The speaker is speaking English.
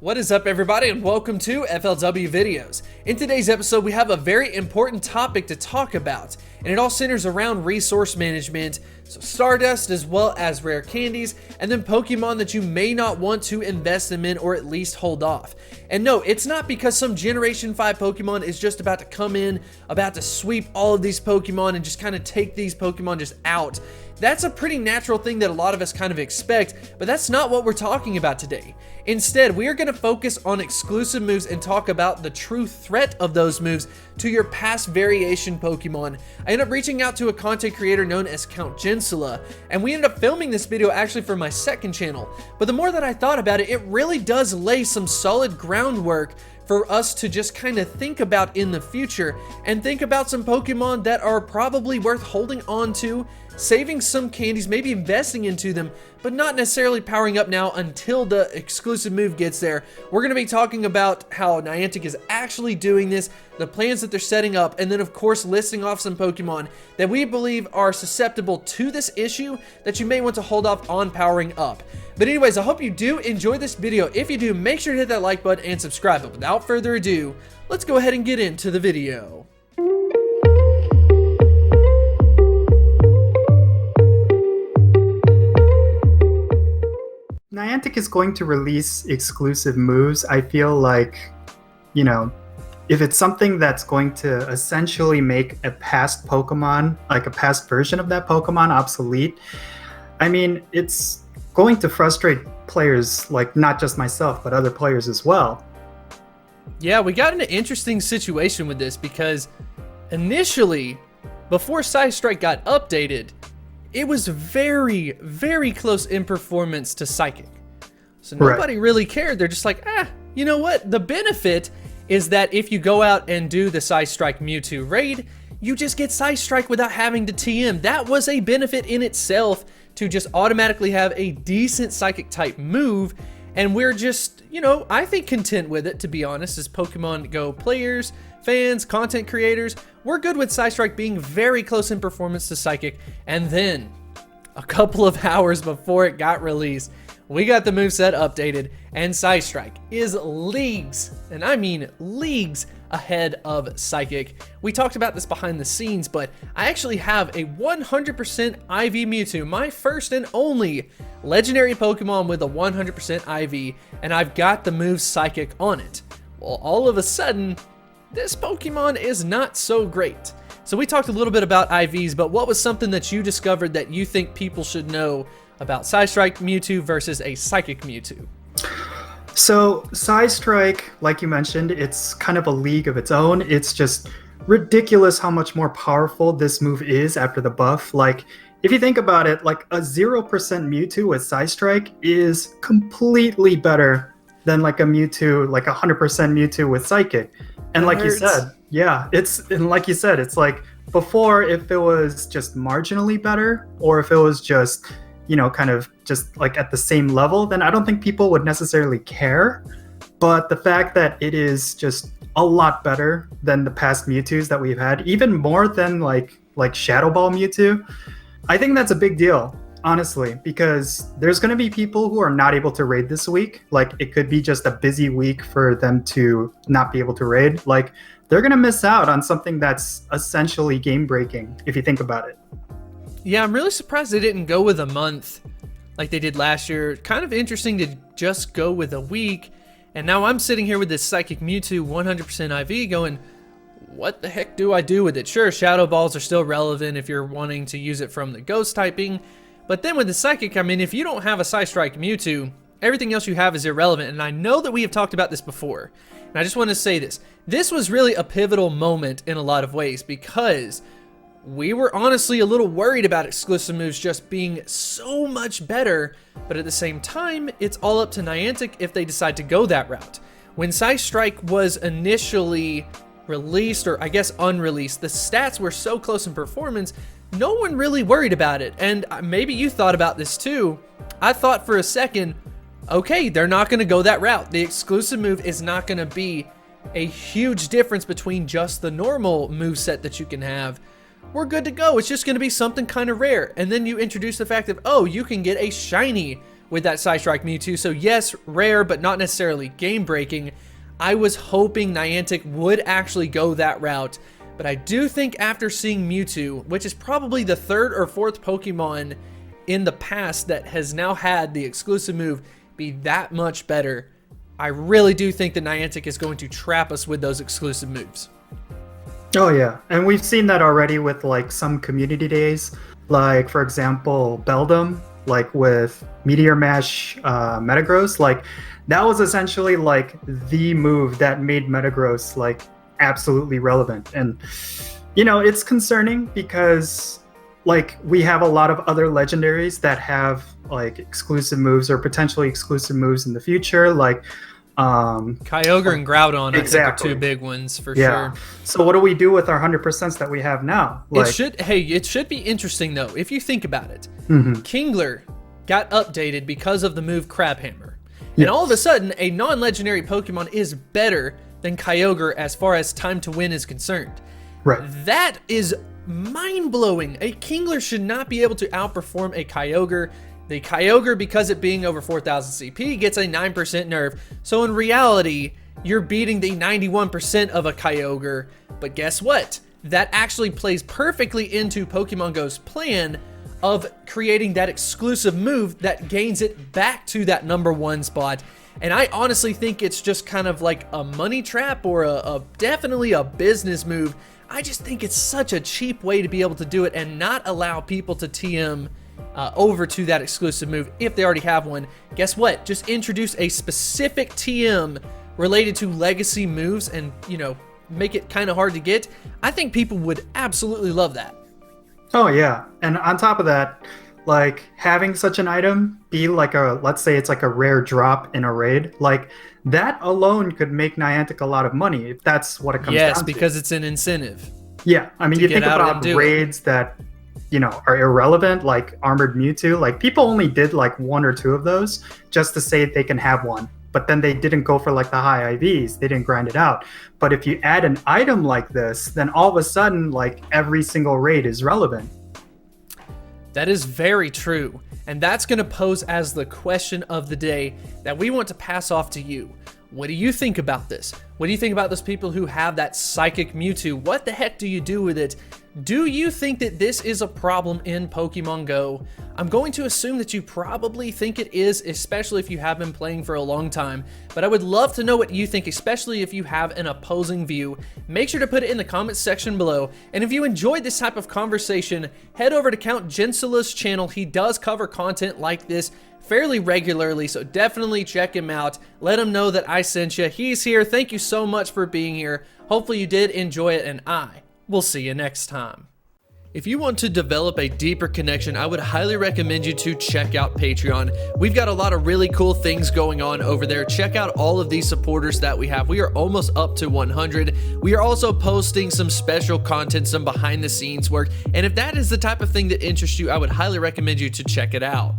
What is up, everybody, and welcome to FLW Videos. In today's episode, we have a very important topic to talk about, and it all centers around resource management, so Stardust as well as rare candies, and then Pokemon that you may not want to invest them in or at least hold off. And no, it's not because some Generation 5 Pokemon is just about to come in, about to sweep all of these Pokemon and just kind of take these Pokemon just out. That's a pretty natural thing that a lot of us kind of expect, but that's not what we're talking about today. Instead, we are going to focus on exclusive moves and talk about the true threat of those moves to your past variation Pokemon. I ended up reaching out to a content creator known as Count Gensula, and we ended up filming this video actually for my second channel. But the more that I thought about it, it really does lay some solid groundwork for us to just kind of think about in the future and think about some Pokemon that are probably worth holding on to, saving some candies, maybe investing into them, but not necessarily powering up now until the exclusive move gets there. We're going to be talking about how Niantic is actually doing this, the plans that they're setting up, and then of course listing off some Pokemon that we believe are susceptible to this issue that you may want to hold off on powering up. But anyways, I hope you do enjoy this video. If you do, make sure to hit that like button and subscribe. But without further ado, let's go ahead and get into the video. Niantic is going to release exclusive moves. I feel like, if it's something that's going to essentially make a past Pokemon, like a past version of that Pokemon, obsolete, I mean, it's going to frustrate players, like not just myself, but other players as well. Yeah, we got in an interesting situation with this because initially, before Psystrike got updated, it was very, very close in performance to Psychic. So nobody really cared. They're just like, you know what? The benefit is that if you go out and do the Psystrike Mewtwo raid, you just get Psystrike without having to TM. That was a benefit in itself to just automatically have a decent Psychic type move. And we're just, I think content with it, to be honest, as Pokemon Go players, fans, content creators. We're good with Psystrike being very close in performance to Psychic. And then, a couple of hours before it got released, we got the moveset updated, and Psystrike is leagues, and I mean leagues, ahead of Psychic. We talked about this behind the scenes, but I actually have a 100% IV Mewtwo, my first and only legendary Pokemon with a 100% IV, and I've got the move Psychic on it. Well, all of a sudden, this Pokemon is not so great. So we talked a little bit about IVs, but what was something that you discovered that you think people should know about Psystrike Mewtwo versus a Psychic Mewtwo? So Psystrike, like you mentioned, it's kind of a league of its own. It's just ridiculous how much more powerful this move is after the buff. Like, if you think about it, like a 0% Mewtwo with Psystrike is completely better than like a Mewtwo, like 100% Mewtwo with Psychic. And like you said, it's like before, if it was just marginally better, or if it was just, kind of just like at the same level, then I don't think people would necessarily care. But the fact that it is just a lot better than the past Mewtwo's that we've had, even more than like Shadow Ball Mewtwo, I think that's a big deal, honestly, because there's going to be people who are not able to raid this week. Like, it could be just a busy week for them to not be able to raid. Like, they're going to miss out on something that's essentially game breaking, if you think about it. Yeah, I'm really surprised they didn't go with a month like they did last year. Kind of interesting to just go with a week. And now I'm sitting here with this Psychic Mewtwo 100% IV going, what the heck do I do with it? Sure, Shadow Balls are still relevant if you're wanting to use it from the Ghost typing. But then with the Psychic, I mean, if you don't have a Psystrike Mewtwo, everything else you have is irrelevant. And I know that we have talked about this before. And I just want to say this. This was really a pivotal moment in a lot of ways because we were honestly a little worried about exclusive moves just being so much better, but at the same time, it's all up to Niantic if they decide to go that route. When Psystrike was initially released, or I guess unreleased, the stats were so close in performance, no one really worried about it. And maybe you thought about this too. I thought for a second, okay, they're not going to go that route. The exclusive move is not going to be a huge difference between just the normal moveset that you can have. We're good to go. It's just going to be something kind of rare. And then you introduce the fact that, oh, you can get a shiny with that Psystrike Mewtwo. So yes, rare, but not necessarily game-breaking. I was hoping Niantic would actually go that route, but I do think after seeing Mewtwo, which is probably the 3rd or 4th Pokemon in the past that has now had the exclusive move be that much better, I really do think that Niantic is going to trap us with those exclusive moves. Oh yeah, and we've seen that already with like some community days, like for example Beldum, like with Meteor Mash Metagross. Like that was essentially like the move that made Metagross like absolutely relevant. And you know, it's concerning because like we have a lot of other legendaries that have like exclusive moves or potentially exclusive moves in the future, like Kyogre and Groudon, exactly. I think, are 2 big ones for sure. So what do we do with our 100% that we have now? Like, it should be interesting though if you think about it. Kingler got updated because of the move Crabhammer, and all of a sudden a non-legendary Pokemon is better than Kyogre as far as time to win is concerned. Right. That is mind-blowing. A Kingler should not be able to outperform a Kyogre. The Kyogre, because it being over 4,000 CP, gets a 9% nerf. So in reality, you're beating the 91% of a Kyogre. But guess what? That actually plays perfectly into Pokemon Go's plan of creating that exclusive move that gains it back to that #1 spot. And I honestly think it's just kind of like a money trap or definitely a business move. I just think it's such a cheap way to be able to do it and not allow people to TM over to that exclusive move if they already have one. Guess what? Just introduce a specific TM related to legacy moves and, you know, make it kind of hard to get. I think people would absolutely love that. Oh yeah, and on top of that, like having such an item be like let's say it's like a rare drop in a raid, like that alone could make Niantic a lot of money if that's what it comes down to. Yes, because it's an incentive. Yeah, I mean, you think about raids that, you know, are irrelevant, like Armored Mewtwo. Like people only did like 1 or 2 of those just to say they can have one, but then they didn't go for like the high IVs. They didn't grind it out. But if you add an item like this, then all of a sudden, like every single raid is relevant. That is very true. And that's going to pose as the question of the day that we want to pass off to you. What do you think about this? What do you think about those people who have that Psychic Mewtwo? What the heck do you do with it? Do you think that this is a problem in Pokemon Go? I'm going to assume that you probably think it is, especially if you have been playing for a long time, but I would love to know what you think, especially if you have an opposing view. Make sure to put it in the comments section below, and if you enjoyed this type of conversation, head over to Count Gensula's channel. He does cover content like this fairly regularly, so definitely check him out. Let him know that I sent you. He's here. Thank you so much for being here. Hopefully you did enjoy it, and we'll see you next time. If you want to develop a deeper connection, I would highly recommend you to check out Patreon. We've got a lot of really cool things going on over there. Check out all of these supporters that we have. We are almost up to 100. We are also posting some special content, some behind the scenes work. And if that is the type of thing that interests you, I would highly recommend you to check it out.